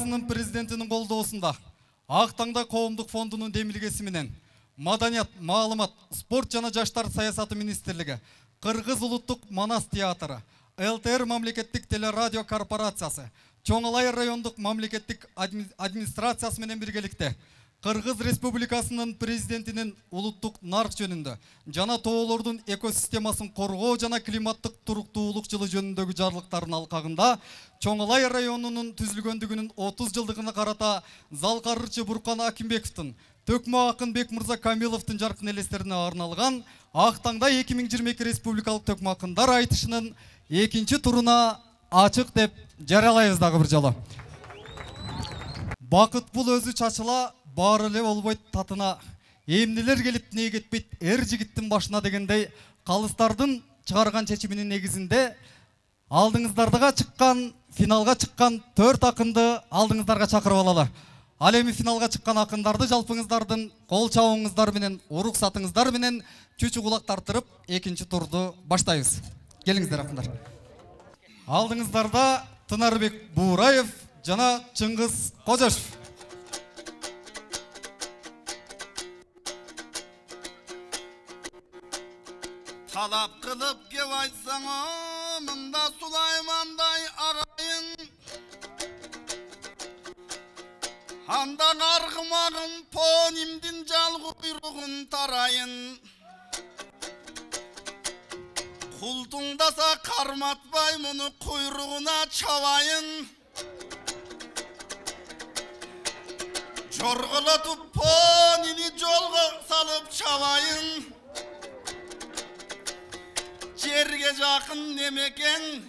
Республикасынын президентinin колдоосунда Ак Таңда коомдук фондунун демилгеси менен Маданият, маалымат, спорт жана жаштар саясаты министрлиги, Кыргыз улуттук Манас театры, ЛТР мамлекеттик телерадио корпорациясы, Чоңалай райондук мамлекеттик администрациясы менен биргеликте Кыргыз Республикасынын президентинин улуттук нарк жөнүндө жана тоолордун экосистемасын коргоо жана климаттык туруктуулук жылы жөнүндөгү жарлыктардын алкагында Чоңалай районунун түзүлгөндүгүнүн 30 жылдыгына карата Залкарырчы Буркан Акимбековдун, Төкмө Акын Бекмырза Камиловдун жаркын элестерине арналган Ак Таңда 2022 республикалык Төкмө Акындар айтышынын 2-нчи туруна ачык деп жарыялайбыз дагы бир жолу. Бакыт бул өзү чачыла, баары эле болбойт татына. Эмнелер келип не кетпейт эр жигиттин башына дегендей калыстардын чыгарган чечиминин негизинде алдыңыздардыга чыккан, финалга чыккан 4 акынды алдыңыздарга чакырып алалы. Ал эми финалга чыккан акындарды жалпыңыздардын кол чабыңыздар менен, уруксатыңыздар менен чүчү кулак тартырып 2-нчи турду баштайбыз. Келиңиздер акындар. Алдыңыздарда Тынарбек Бураев жана Чыңгыз Кожошев. Талап кылып кеп айтсаң, мында Сулаймандай агайын, анда аргымагым понимдин жал куйругун тарайын. Култуңдаса карматпай муну куйругуна чабайын. Жорголотуп понини жолго салып чабайын. Жерге жакын немекең,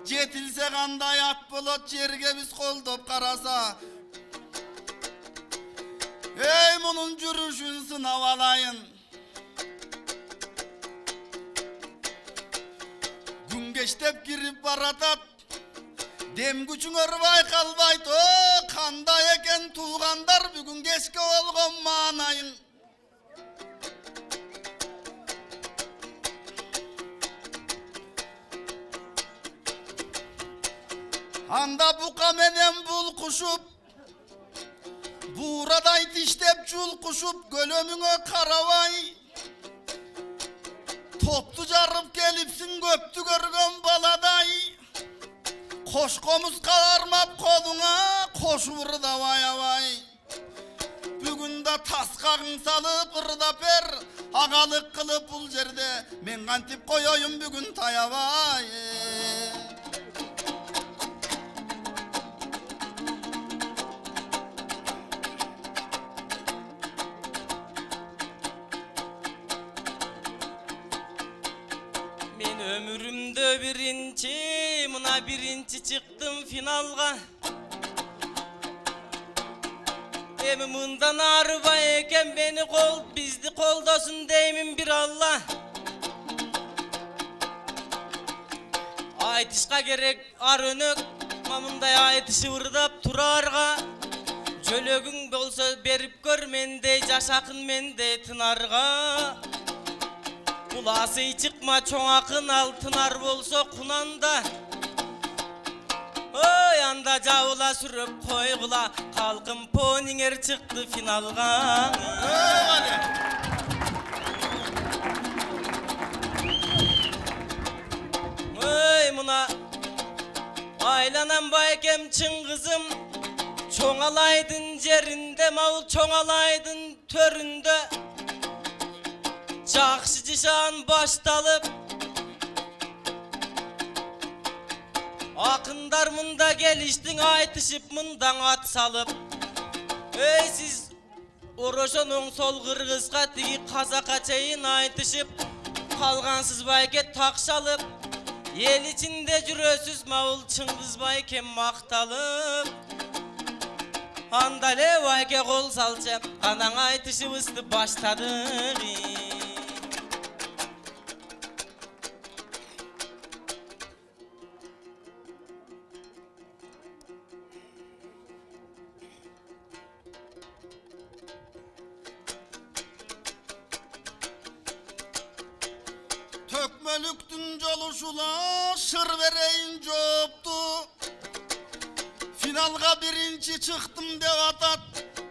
жетилсе кандай ат болот, жерге биз колдоп караса. Эй, мунун жүрүшүн сынап алайын. Күн кештеп кирип баратат, дем күчүңөр байкалбайт. О, кандай экен туугандар, бүгүн кечке болгон маанайың. Анда бука менен бул кушуп, бурадай тиштеп жул кушуп, көлөмүңө карабай. Топту жарып келипсиң көптү көргөн баладай. Кош комуз кармап колуңа, кошуп ырдап аябай. Бүгүн да таскагың салып ырдап бер, агалык кылып бул жерде. Мен кантип коёюм бүгүн таябай. Ömrümde birinci çıktım finalga. Emi mından arıba eken beni bizdi koldosun deymin bir Allah. Aytışka gerek ar önök, mamınday aytışı vırdap turarga. Jölөгүң bolsa berip gör mendey, jaşakın mendey tınarga. Kulası çıkma çoğ akın altınar bolsa kunanda. Oy anda javula sürüp koygula, kalkın poninger çıktı finalga. Oy muna aylanan baykem Çıngızım, çoğalaydın yerinde, maul çoğalaydın töründe. Жақсы жишан башталып, акындар мында келиштиң айтышып мындан ат салып. Эй сиз орошон оң сол кыргызга тиги казакка чейин айтышып калгансыз байке такшалып. Эл ичинде жүрөсүз маул Чыңгыз байке макталып. Анда эле байке кол салчы, анан айтышыбызды баштадык. Tökmölüktün joluşula şır vereyin joptu. Finalga birinci çıktım de atat.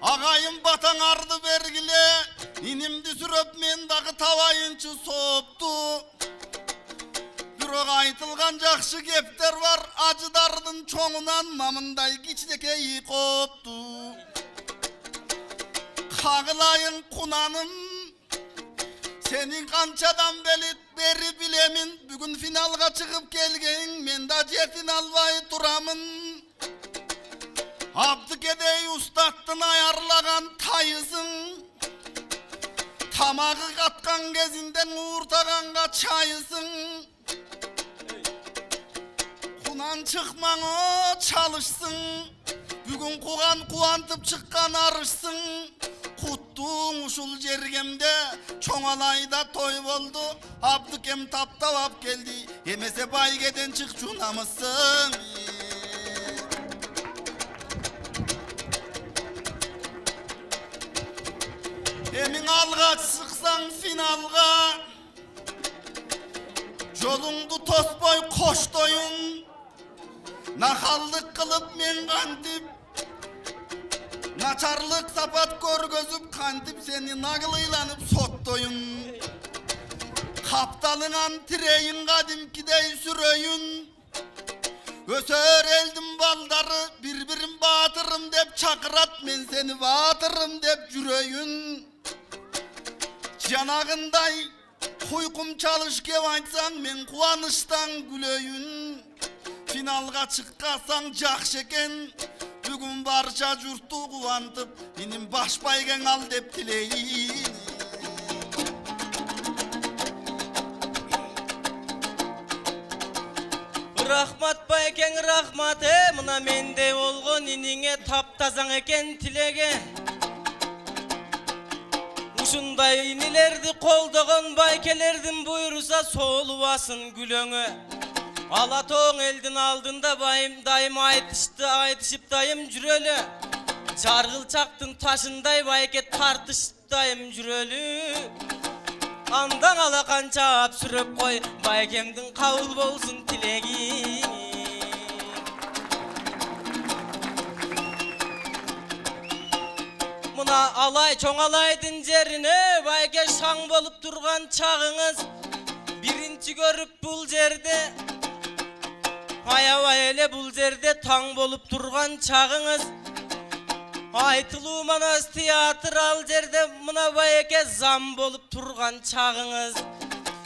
Ağayım batan ardı vergile. İnimdi süröp men dağı tavayınçı soğuptu. Bürok aytılgan jakşı gepter var. Acıdardın çoğunan mamınday giçdekeyi koptu. Kağılayın kunanım. Senin kançadan beri bilemin. Bugün finalga çıkıp gelgeyin. Men da jetin alvay duramın. Abdükedey ustattın ayarlagan tayısın. Tamağı katkan gezinden uğurtağanga çayısın. Kunan çıkmanı çalışsın. Bugün kuğan kuantıp çıkkan arışsın. Kuttuğun uşul jergemde çoğalayda toy oldu. Abdükem taptavap geldi. Yemese baygeden çık çunamısın. Emin alga çıksan finalga. Yolundu tosboy koştoyun. Nakallık kılıp men kantip. Naçarlık sapat görgözüp kantip seni nagılıylanıp sottoyun. Kaptalınan tireyin kadimkidey süröyün. Ösör eldim baldarı birbirim batırım dep çakırat men seni batırım dep jüröyün. Yanağınday kuykum çalış kevaçsan men kuanıştan gülöyün. Finalga çıkkasan jakşı eken. Bugün barça jurttu kuantıp inim baş baygen al dep tileyin. Rahmat bayken rahmat mına mende olgun inine taptasan eken tilege. Uşunday inilerdi koldoğun baykelerdim buyursa soluvasın gülöngü. Alatoğun eldin aldığında bayım dayım aytışıp dayım jürölü. Jargıl çaktın taşınday bayke tartışıp dayım jürölü. Andan alakan çap sürüp koy baykemdin kavul bolsun tilegi. Mına alay çoğalaydın jerine bayke şang bolup durgan çağınız. Birinci görüp bul jerde ayavay ele bul jerde taң bolup durgan çağınız. Aytılуу Manas teatral jerde mına bayke zam bolup turgan çağınız.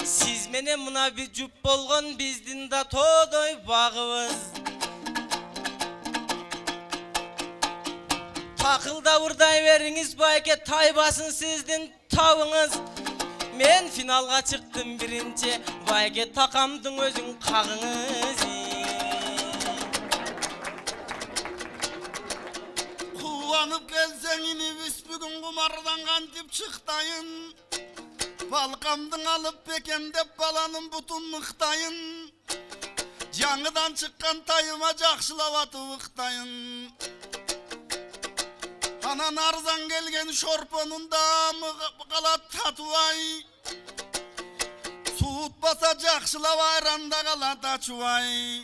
Siz mene mına bir jup bolgon bizdin da todoy bağыбыз. Takılda vurday veriniz bayke taybasın sizdin tavınız. Men finalga çıktım birinci bayke takamdın özün kağınız. Kuvanıp gelsen inibis bugün kumardan kantip çıktayın. Balkamdın alıp bekendep balanın butun mıhtayın. Canıdan çıkkan tayıma jakşılavatı vıktayın. Anan arzan gelgen şorponunda mı kalat tatuvay. Suut basa jakşılava ayranda kalat açuvay.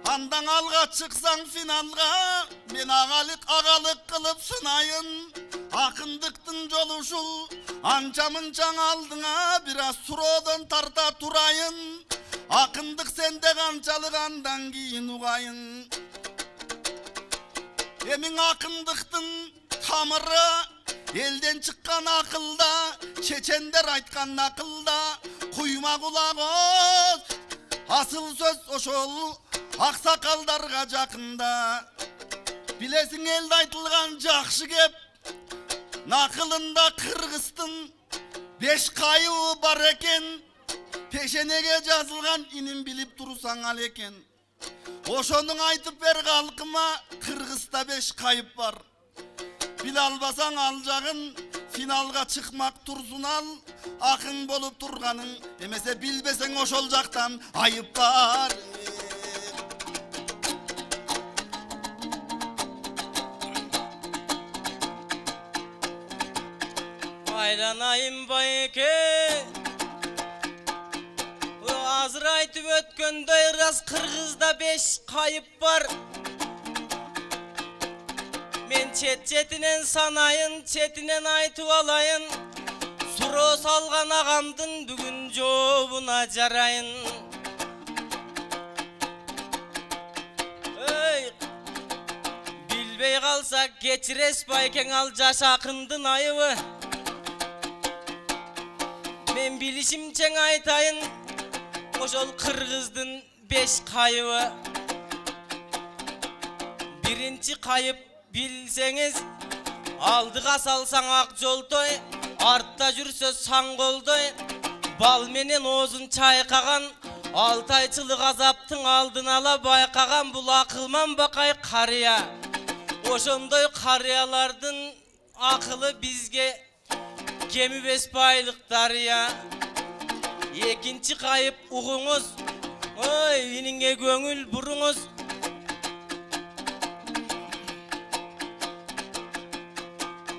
Andan alga çıksan finalga men ağalık kılıp sınayın. Akındıktın joluşul anca mınçaң aldığına biraz surodan tarta turayın. Akındık sende kançalık andan giyin uğayın. Emin akındıktın tamırı elden çıkkan akılda. Çeçender aytkan akılda kuyma kulağız. Asıl söz oşol aksakaldarga jakında. Bilesin elde aytılgan jakşı gep. Nakılında Kırgızstın 5 kayığı var eken. Peşenege жазылgan inim bilip dursan al eken. Oşonun aytıp ver halkıma Kırgız'da 5 kayıp var. Bil albasan alacağın finalga çıkmak tursun al. Akın bolup turganın emese bilbesen oşol jaktan ayıp var. Aylanayım bayke azır aytıp ötkönдөй ras Kırgız'da 5 kayıp var. Çetinen sanayın, çetinen aytıp alayın. Suro salgan ağamdın bugün jobuna jarayın. Bilbey kalsak geçires bayken al jaş akındın ayıbı. Men bilişimçen aytayın, oşol kırgızdın 5 kayıbı. Birinci kayıp bilseniz, aldığa salsan ak joltoy, artta жүрсө саңголдой. Бал менен оозун чайкаган, 6 айчылык азаптын алдын ала байкаган бул акылман бакай карыя. Ошондой карыялардын акылы бизге кемибес байлык дарыя. Экинчи кайып угуңуз, ой, иниңе көңүл буруңуз.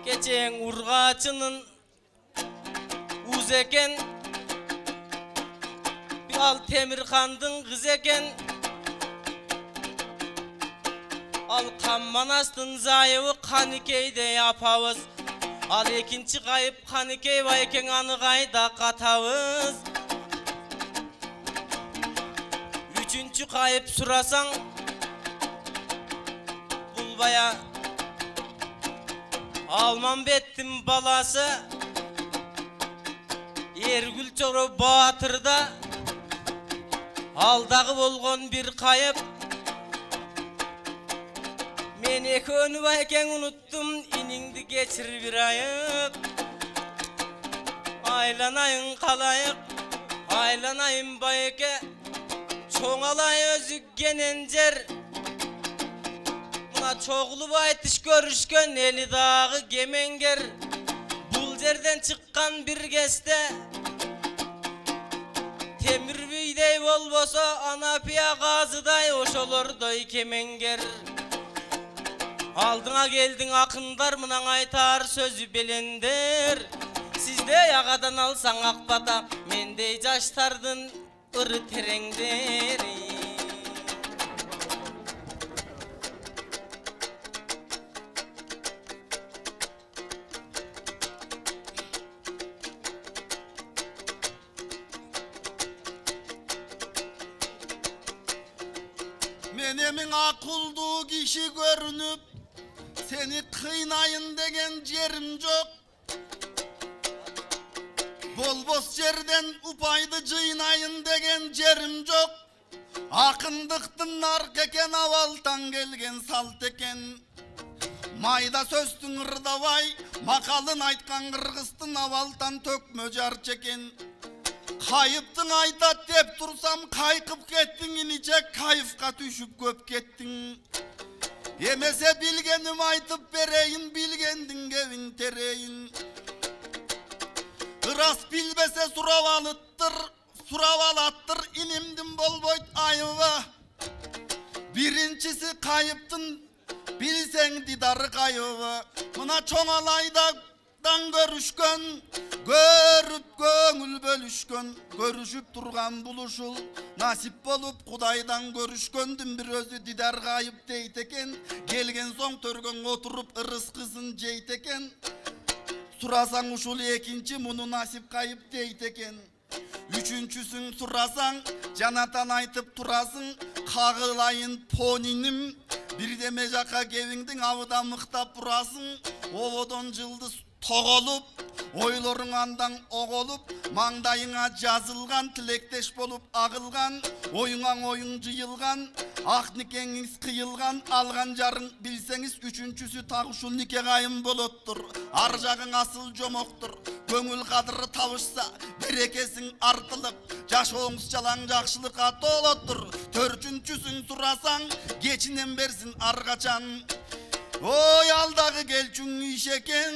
Geçen urgaçının uz eken, bir al Temirkandın kız eken. Al Kammanastın zayıvı Kanikey'de yapavız. Al ikinci kayıp Kanikey bayken anıgayda katavız. Üçüncü kayıp surasan bulbaya Almanbettin balası Ergül Çoro Batır'da aldağı bolgon bir kayıp. Men ekönü bayken unuttum, iningdi geçir bir ayıp. Aylanayın kalayık, aylanayın bayke, çoğalay özü genencer. Çoğulu baytış görüşkön eli dağı gemenger. Bul yerden çıkkan bir geste, temir büydey bolbosa anapiya gazıday oşolordoy kemenger. Aldına geldin akınдар mınan aytar sözü belender. Sizde yağadan alsan akbata, mendey jaştardın ırı terengder. Menemin akıllı kişi görünüp seni kıynayın degen yerim yok. Bolbos yerden upaydı cıynayın degen yerim yok. Akındıktın nark eken avaltan gelgen salt eken. Mayda söstün ırdavay, makalın aytkan kırgıstın avaltan tökmö jar çeken. Kayıptın aytat dep tursam kaykıp kettin inice kayıfka düşüp köp kettin. Yemese bilgenim aytıp bereyin, bilgendin gevin tereyin. Iras bilbese suravalattır inimdim bol boyt ayıva. Birincisi kayıptın bilsen didarı kayıva. Mına çoğalaydan görüşkön, görüp göңül bölüşkön. Görüşüp turgan buluşul nasip bolup Kudaydan görüşköndüm bir özü didar kayıp deyteken. Gelgen soň törgön oturup ırıs kızın jeyteken. Surasan uşul ekinci munu nasip kayıp deyteken. Üçüncüsün surasan janatan aytıp turasın. Kağılayın poninim bir de mejaka gevingdin avıda mıktap burasın. Ovodon jıldız toğolup oyloruň andan ogolup, mangdayıňa жазылган, tilekdeş bolup agılgan, oyuňaň oyuň jyýylgan, ak nikeňiz kıyılgan, algan jarıň bilseňiz üçüncüsü tag uşul nike gayım bolottur. Arjagıň asıl jomoktur. Göňül kadırı tavyşsa, berekesiň artılıp, jaşoňyz jalaň jakşylykka dolottur. Törçünçüsüň surasaň, geçinen bersin argaçan. Oy aldağı gelçün işeken,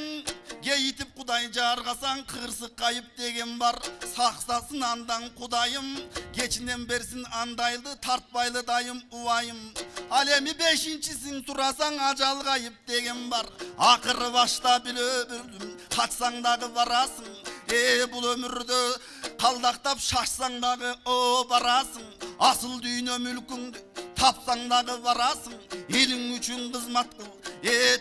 geyitip Kuday jargasan kırsık kayıp degen var. Saksasın andan Kudayım, geçinen bersin andaylı tartbaylı dayım uvayım. Alemi beşincisin surasan acal kayıp degen var. Akırı başta bile öbürdüm, kaçsan dağı varasın. Bu ömürde kaldaktap şaşsan dağı o barasın. Asıl düğüne mülkün Tapsаң дағы барасың, елің үшін қызмат қыл.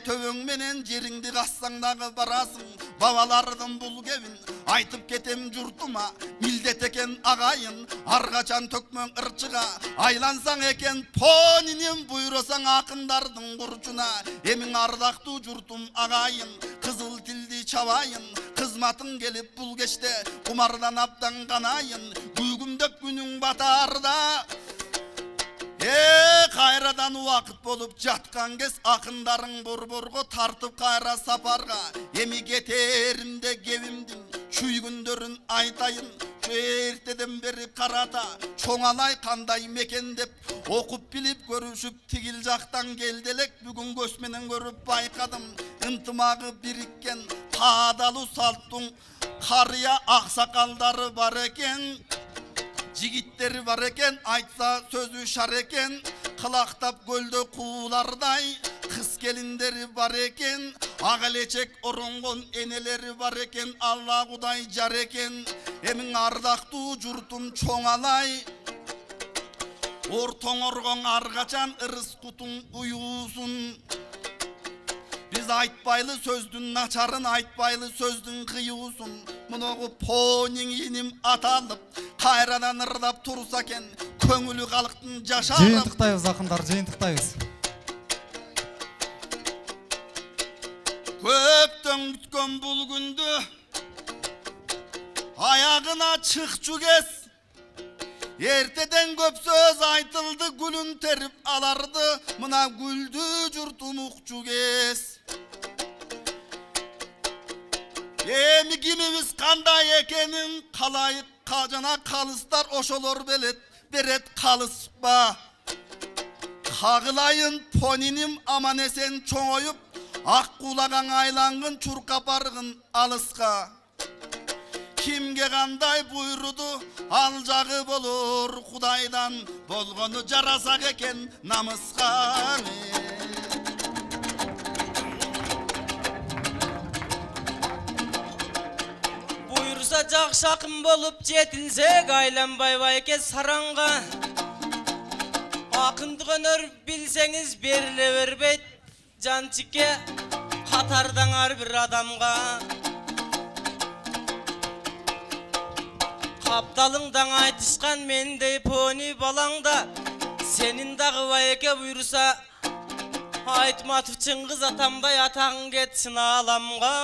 Төбең менен жеріңді қассаң дағы барасың. Бабалардың бұл кебін айтып кетем жұртыма. Милдет екен ағайын, арғачан төкмөң ырчыға. Айлансаң екен понинен бұйрасаң ақындардың құрчына. Емің ардақты жұртым ағайын, қызыл тілді чабайын. Қызматың келіп бұл кеште құмардан аптан қанайын. Күгімдік күнің батарда. Қайрадан уақыт болып жатқан кез ақындарың бұр-бұрғы тартып қайра сапарға. Емі кетерімде кевімдің шүйгіндерін айтайын. Ертеден бері қарата чоңалай қандай мекен деп оқып біліп көрушіп тигіл жақтан келделек. Бүгін көсменен көріп байқадым ынтымағы біріккен қадалу салттың қария ақсақалдары бар екен. Жігіттері бар екен, айтса сөзі шар екен. Қылақтап көлді қулардай қыз келіндері бар екен. Ағалечек ұрынғын енелері бар екен. Алла құдай жар екен. Емің ардақты жұртым чоңалай. Ортоң орғың арғачан ырыс құтың ұйусын. Biz айтпайлы сөздің начарын, айтпайлы сөздің қиюсын. Мұнығы понин енім аталып, қайрадан ырдап тұрса кен, көңілі қалықтың жашарып. Жиынтықтайыз ақындар, жиынтықтайыз. Көптің күткен бұл күнді аяғына чық жүгес. Ертеден көп сөз айтылды, гүлін теріп аларды. Мына гүлді жұртым ұқчугес. Еми кимimiz қандай екенін қалайық қажана қалыстар ошолор берет қалыспа. Қағылайын пониним аман есен чоңойып, ақ қулаған айланғын чурқапарғын алысқа. Kimге қандай бұйруды ал жағы болыр Құдайдан, болғаны жарасақ екен намысқа. Бұйырса жақшақым болып жетілсек, айланбай байке саранға. Ақындық өнер білсеңіз беріле бербейт жанчике, қатардан ар бір адамға. Қапталыңдан айтышқан мендей пони балаңда, сенің дағы байке бұйырса айтматып Чыңғыз атамдай атағың кетсін аламға.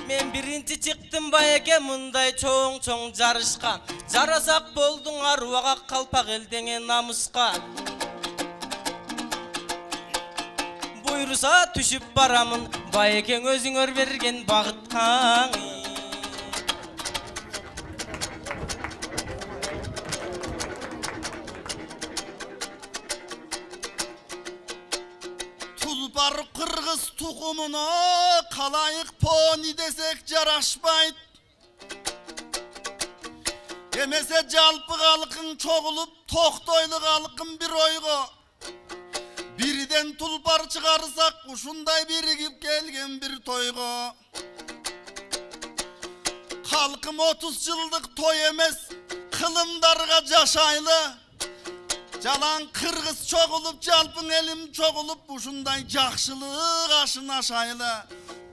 Мен бірінші чықтым байке мұндай чоң-чоң жарышқа. Жарасақ болдың аруаға қалпақ елдеңе намысқа. Бұйырса түшіп барамын байекең өзіңөр берген бағытқан. Тұлпар қырғыз тұқымына қалайық пони десек жарашпайды. Емесе жалпы қалқын çoğulup тоқтойлы қалқын бір ойға. Бірден тұлпар шығарсақ ұшындай бірігіп келген бір тойға. Қалқым 30 жылдық той емес, қылымдарға жашайлы. Жалан қырғыз çoğulup, жалпың елім çoğulup, ұшындай жақшылық ашын ашайлы.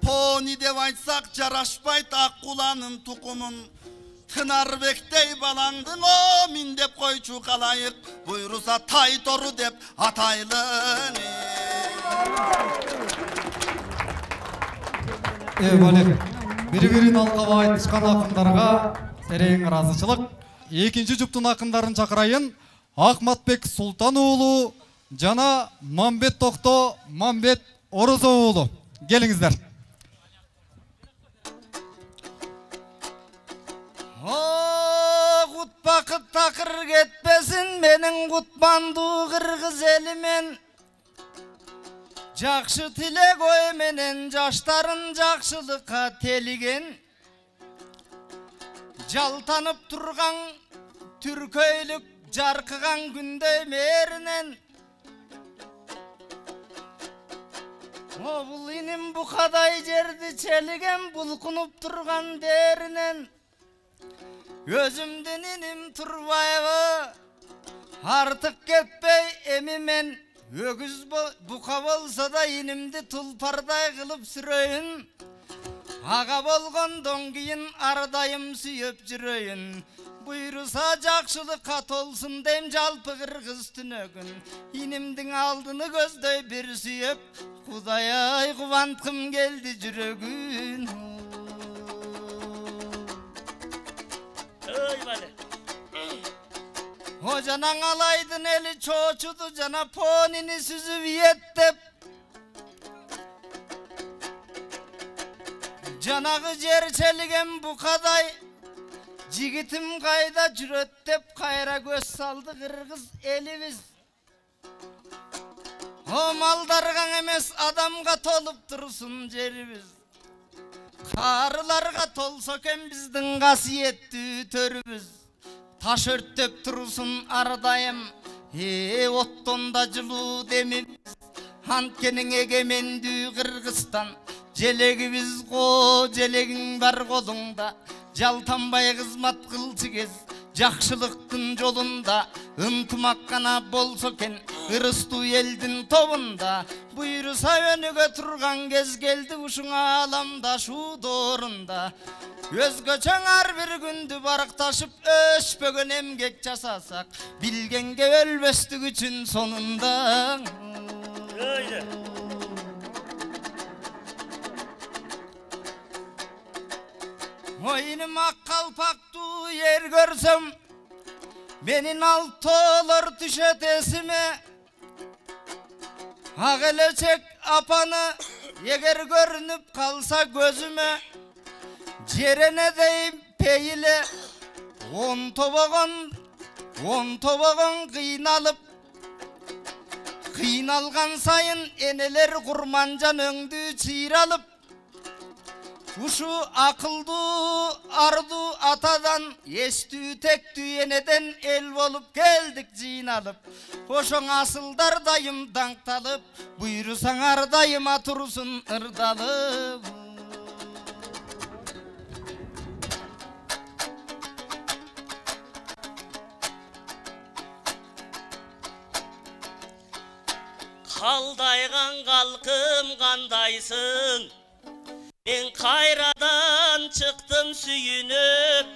Пони деп айтсақ жарашпайды аққуланын тұқымын. Тынарбектей балаңдың о min деп қойчу қалайық, бұйырса тай тору деп атайлы. Бәлек, бір-бірін алқаба айтышқан ақындарға терең разышылық. Екінші жұптың ақындарын шақырайын. Ахматбек Султанұлы жана Мамбет Тоқто Мамбет Орозоұлы. Келіңіздер. Құтпақыт тақыр кетпесін менің құтпанды қырғыз елімен. Жақшы тілек ойменен жаштарын жақшылыққа теліген. Жалтанып тұрған түркөйлік жарқыған күндей мерінен. Бұл инім бұқадай жерді челіген бұлқынып тұрған дерінен. Өзімден инім Тұрбаева Artık ketpey emimen öküz buka bolsa da inimdi tulparday kılıp süreyim. Ağa bolgondan keyin ardayım süyüp jüreyim. Buyursa jakşılık kat olsun deyim jalpı kırgız tünögün. İnimdin aldını gözдөй bir süyüp, Kudayay kuvantkım geldi jürögün. Hocanan alaydın eli çoğuçudu cana ponini süzüp yettep. Canağı cerçeligen bu kaday, Jigitim kayda jüröttep kayra göz saldı kırgız elimiz. O maldargan emes adamga tolup dursun jerimiz. Karılarga tolsoken bizdin kasiyetli törümüz. Taş örttep tursun ardayım, otton da жылуу demimiz. Antkenin egemendүү Kırgızstan, Jelegimiz go, jelegin bar kolunda. Jaltanbay kızmat kılçı kez, jakşılıktın jolunda. Ынтымаккана bolso ken, ырыстуу элдин тобунда. Buyursa önüge turgan kez geldi uşun alamda şu doğrunda. Özgöçen har bir gündü barıktaşıp öşpögön emgek jasasak, bilgenge ölböstük üçün sonunda. Öyle. Oyunum akkalpaktu yer görsem, benin altolar düşet esime. Ağeleçek apanı eğer görünüp kalsa gözüme, Cerene deyim peyle on tobagon kıynalıp, Kıynalgan sayın eneler kurmancan öngdü çiğralıp. Uşu akıldı ardu atadan, Estü tektü yeneden el bolup geldik cinalıp. Hoşon asıldar dayım danktalıp, Buyursan ardayım atursun ırdalıp. Kaldaygan kalkım kandaysın, ben kayradan çıktım süyünüp.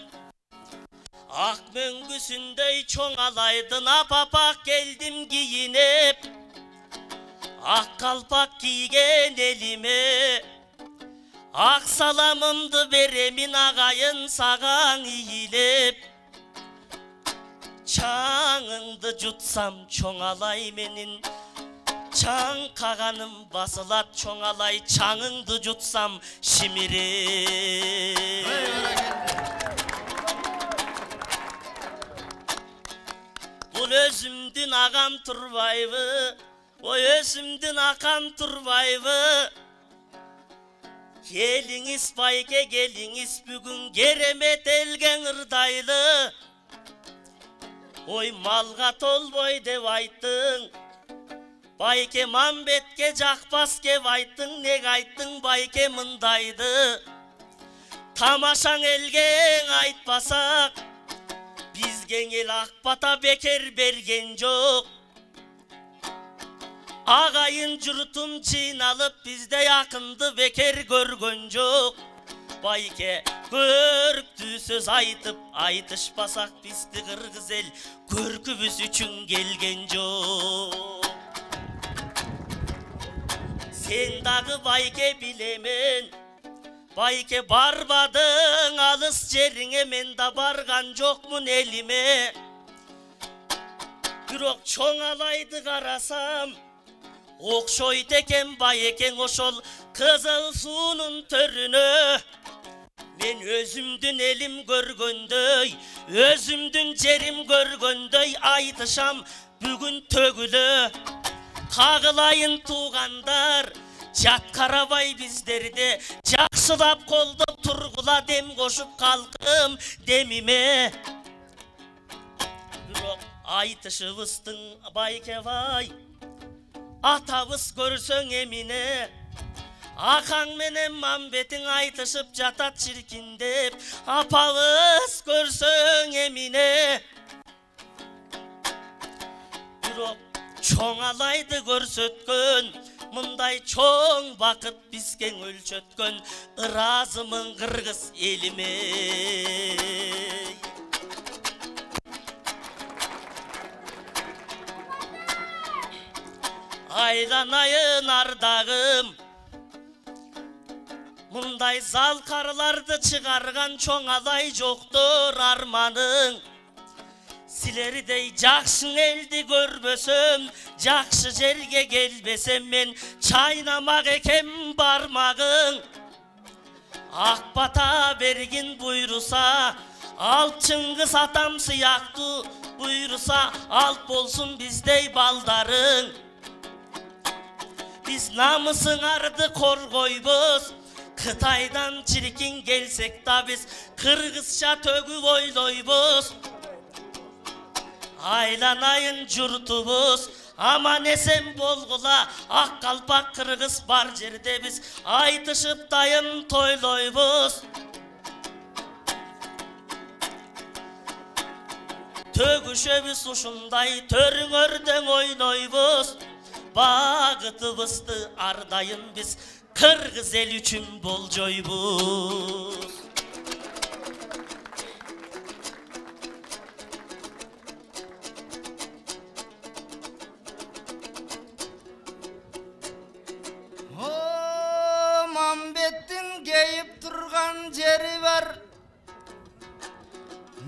Ak möngüsündey çoğalaydın apapak geldim giyinip. Ak kalpak giygen elime, ak salamımdı beremin ağayın sağan iyilip. Çağыңды jutsam çoğalay menin, Çaң kağanım basılat çoğalay, çağыңды jutsam şimirip. Bul özümdün ağam turbayvı, oy özümdün akam turbayvı. Geliniz bayke geliniz bugün, geremet elgen ırdaylı. Oy malga tolboy dep ayttın, Bayke Mambetke jakpas kep ayttın, neg ayttın bayke mındaydı. Tamaşaң elgen aytpasak, bizgen el akbata beker bergen jok. Ağayın jurtum çiğnalıp, bizde yakındı beker görgön jok. Bayke körüktü söz aytıp, aytışpasak bizdi kırgız el, körkübüz üçün gelgen jok. Sen dağı bayke bilemen, bayke barbadın alыс жериңe, men da bargan jokmun elime. Бирок çoğalaydı karasam, okşoyt eken bayeken oşol kızıl suunun törünü. Men özümdün elim görgöndöy, özümdün jerim görgöndöy aytışam bugün tögülü. Kağılayın tuğandar, jat karabay bizlerdi, jakşılap kolda turgula dem koşup kalkım demime. Bирок aytışыбыздың bayke vay, atabız görsöň emine. Akaң menen Mambetiň aytışıp jatat çirkindep, apabız görsöň emine. буйруп чоңалайды көрсөткөн, мындай чоң бакыт бизге өлчөткөн, ыраазымын кыргыз элиме. Айланайын ардагым, мындай залкарларды чыгарган чоңалай жоктор арманың. Силердей жакшы элди көрбөсөм, жакшы жерге келбесем мен, чайнамак экен бармагың. Ак бата бергин буйруса, алт Чыңгыз атам сыяктуу буйруса, алт болсун биздей балдарың. Biz намысыңарды коргойбуз, Кытайдан чиркин келсек да биз кыргызча төгүп ойлойбуз. Айланайын журтубуз, аман эсен болгула, ак калпак кыргыз бар жерде биз айтышып дайым тойлойбуз. Төгүшөбүз ушундай төрүңөрдөң ойнойбуз. Багытыбызды ардайым биз кыргыз эл үчүн болжойбуз. О, Мамбеттин кейип турган жери бар.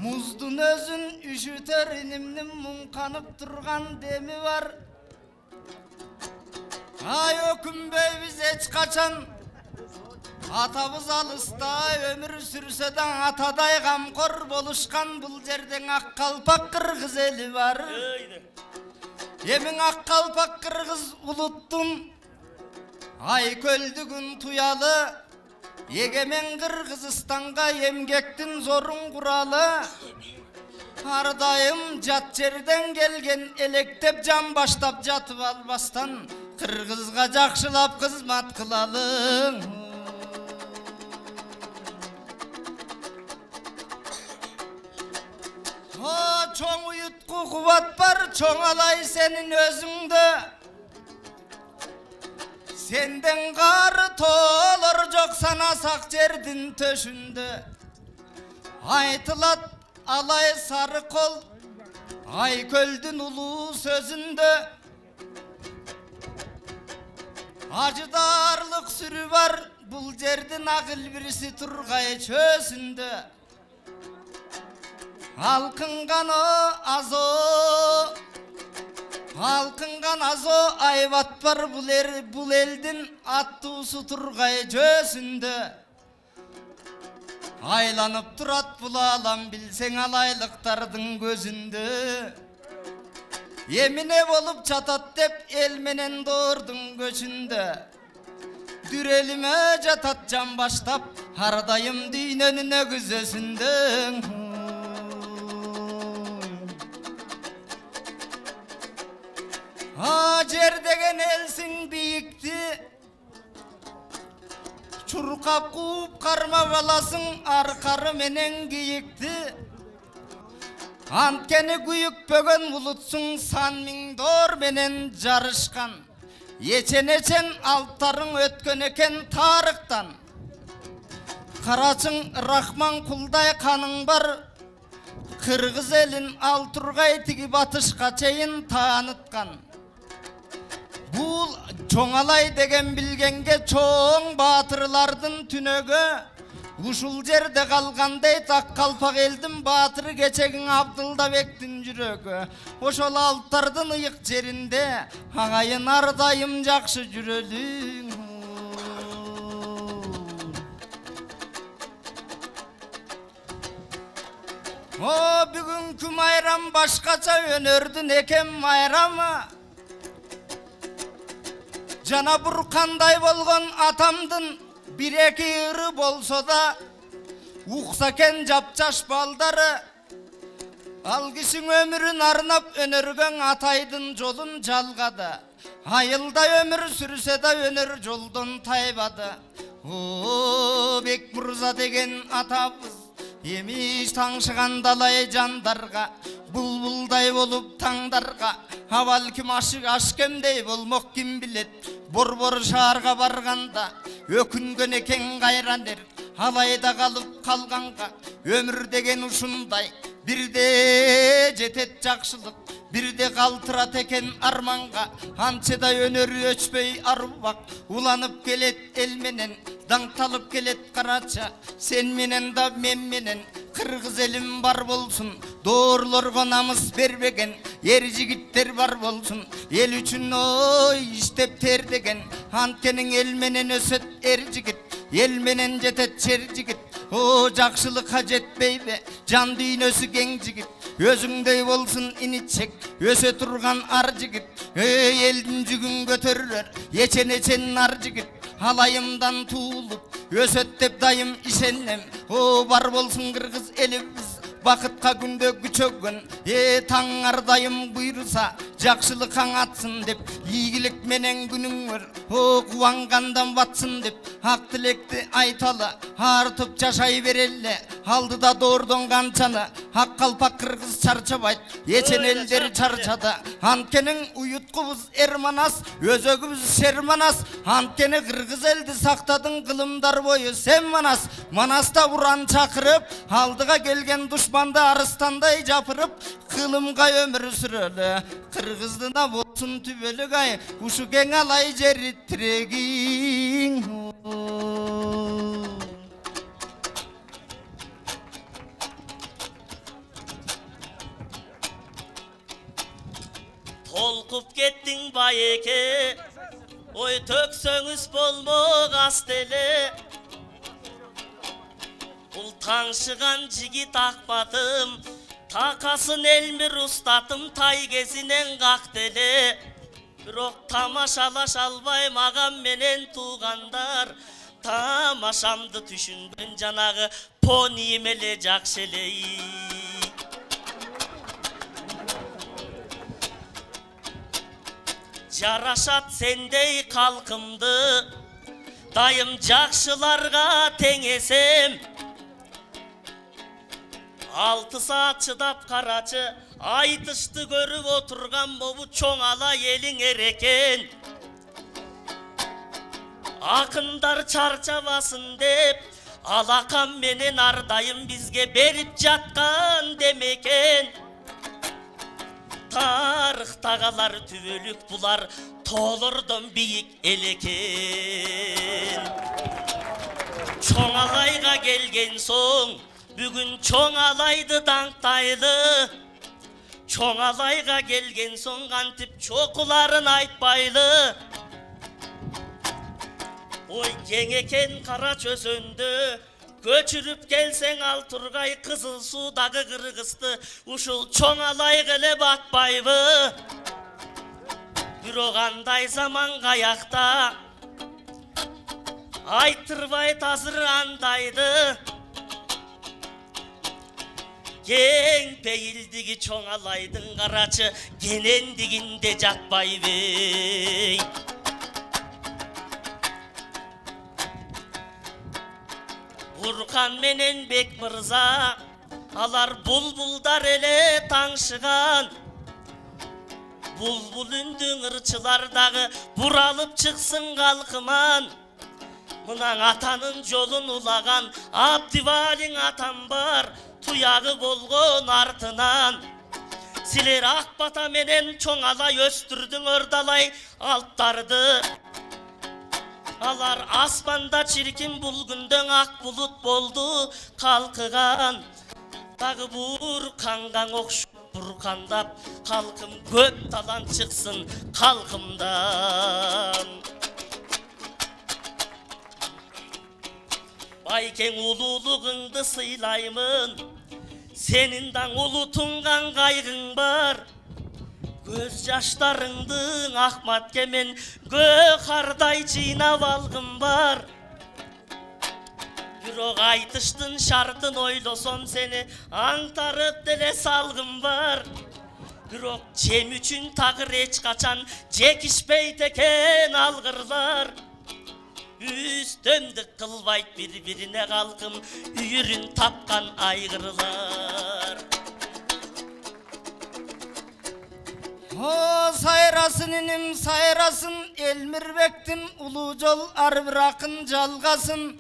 Муздун өзүн үшүтөр инимдин муңканып турган деми бар. Ай өкүнбөйбүз эч качан, атабыз алыста өмүр сүрсө да атадай камкор болушкан бул жерден ак калпак кыргыз эли бар. Эмиң ак калпак кыргыз улуттун ай көлдүгүн туялы, эгемен Кыргызстанга эмгектин зорун куралы. Ар дайым жат жерден келген электеп жан баштап жатып албастан, Кыргызга жакшылап кызмат кылалың. О, чоң уютку кубат бар, чоңалай сенин өзүңдө. Сенден кары тоолор жок санасак жердин төшүндө. Айтылат алай сары кол, ай көлдүн улуу сөзүндө. Ажыдарлык сүрү бар, бул жердин акыл бириси тургай чөсүндө. Алкынган азо айбат бар бул элдин аттуусу тургай жөсүндө. Айланып турат бул алам билсең алайлыктардын көзүндө. Эмине болуп жатат деп эл менен доордун көчүндө. Дүрелиме жатат жан баштап, ар дайым дүйнөнүн өгүзөсүндө. Жер деген элсиң бийикти, чуркап кууп кармап аласың аркары менен кийикти. Анткени күйүкпөгөн улутсуң, сан миң доор менен жарышкан. Эчен алттарың өткөн экен тарыктан. Карачың Рахман кулдай каның бар, кыргыз элин ал тургай тиги батышка чейин тааныткан. Бул чоңалай деген билгенге чоң баатырлардын түнөгө, ушул жерде калгандай так калпак элдин баатыры кечегиң Абдылдабектин жүрөгү. Ошол алттардын ыйык жеринде агайын ар дайым жакшы жүрөлүң. О, бүгүнкү майрам башкача өнөрдүн экен майрамы. Жана бур кандай болгон атамдын бир-эки ыры болсо да, укса экен жапжаш балдары. Ал кишиң өмүрүн арнап өнөргөн атайдын жолун жалгады. Айылда өмүр сүрсө да өнөр жолдон тайбады. О, Бек Мурза деген атабыз, эмиш таңшыган далай жандарга Bulbulday bolup tаңдарга Авалким ашык ашкемдей болмок ким билет Борбор шаарга барганда өкүнгөн экен кайран ер Алайда калып калганга өмүр деген ушундай Бирде жетет жакшылык бирде калтырат экен арманга Анчыдай өнөрү өчпөй арубак уланып келет эл менен даңталып келет карача Сен менен да мен менен кыргыз элим бар болсун Доорлорго намыс бербеген ер жигиттер бар болсун Эл үчүн ой иштеп тердеген Анткенин эл менен өсөт эр жигит Ел менен жетет чер жигит О жакшылыкка жетпейби жан дүйнөсү кең жигит Өзүңдөй болсун иничек өсө турган ар жигит Элдин жүгүн көтөрөр эчен ар жигит Алайымдан туулуп өсөт деп дайым ишенем О бар болсун кыргыз элибиз бакытка күндө күчөгөн таң ардайым буйруса жакшылыкаң атсын деп ийгилик менен күнүңөр о кубангандан батсын деп ак тилекти айталы артып жашай береле алдыда доордон канчаны ак калпак кыргыз чарчабайт эчен элдер чарчады анткени уюткубуз эр манас өзөгүбүз шер манас анткени кыргыз элди сактадың кылымдар бою сен манас манаста уран чакырып алдыга келген душманды арыстандай жапырып кылымга өмүр сүрөлү кыргыздына болсун түбөлүк ай ушу кең алай жери тирегиң толкуп кеттиң байеке ой төксөңүз болмок аст эле бул таңшыган жигит акбатым такасын элмир устатым тай кезинен какты эле бирок тамашалаша албайм агам менен туугандар тамашамды түшүнгөн жанагы пониим эле жакшы эле жарашат сендей калкымды дайым жакшыларга теңесем 6 saat чыдап карачы айтышты көрүп отурган могу чоң ала элиң эрекен акындар чарчабасын деп алакам менен ардайым бизге берип жаткан демекен тарыхтагылар түбөлүк булар тоолордон бийик элекен чоң алайга келген соң бүгүн чоң алайды даңктайлы чоң алайга келген соң кантип чокуларын айтпайлы ой кең экен кара чөзөндө көчүрүп келсең ал тургай кызыл суудагы кыргызды ушул чоң алайга эле батпайбы бирок андай заман каякта айтырбайт азыр андайды кең пейилдиги чоң алайдын карачы кенендигинде жатпайбы Буркан менен Бек мырза алар булбулдар эле таңшыган булбул үндүң ырчылар дагы буралып чыксын калкыман мынан атанын жолун улаган Абдивалиң атам бар туягы болгон артынан силер ак бата менен чоң алай өстүрдүң өрдалай алттарды алар асманда чиркин бул күндөн ак булут болду калкыган дагы буркангаң окшоп буркандап калкым көп талант чыксын калкымдан байкең улуулугуңду сыйлаймын сенин даң улутуңган кайгың бар көз жаштарыңдың Ахмат кемен гөкардай жыйнап алгым бар бирок айтыштын шартын ойлосом сени аңтарып деле салгым бар бирок жем үчүн тагыр эч качан жекишпейт экен алгырлар үстөмдүк кылбайт бири-бирине калкым үйүрүн тапкан айгырлар О, сайрасын иним, сайрасын, Элмирбектин улуу жол ар бир акын жалгасын.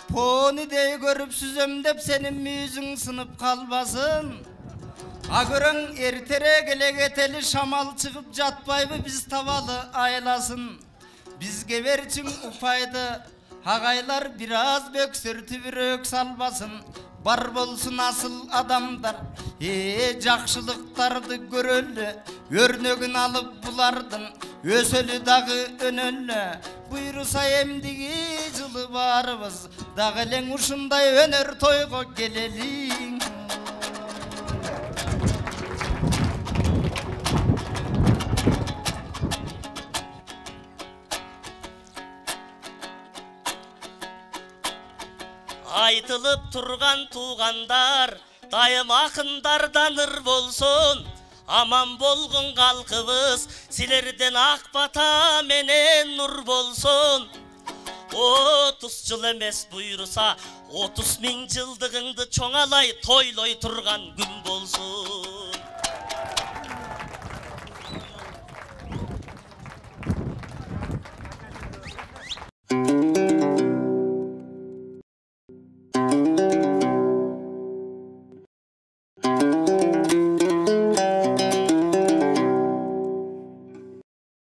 Понидей көрүп сүзөм деп сенин мүйүзүң сынып калбасын. Агөрөң эртерээк эле кетели, шамал чыгып жатпайбы биз табалы айласын. Бизге берчиң упайды, агайлар бир аз бөксөртүбүрөөк салбасын. Бар болсун асыл адамдар, жакшылыктарды көрөлү, өрнөгүн алып булардын, өсөлү дагы өнөлү. Буйруса эмдиги жылы барыбыз, дагы элең ушундай өнөр тойго келели. Айтылып турган туугандар, дайым акындардан ыр болсун. Аман болгон калкыбыз, силерден ак бата менен нур болсун. 30 жыл эмес буйруса, 30 миң жылдыгыңды чоңалай тойлой турган күн болсун.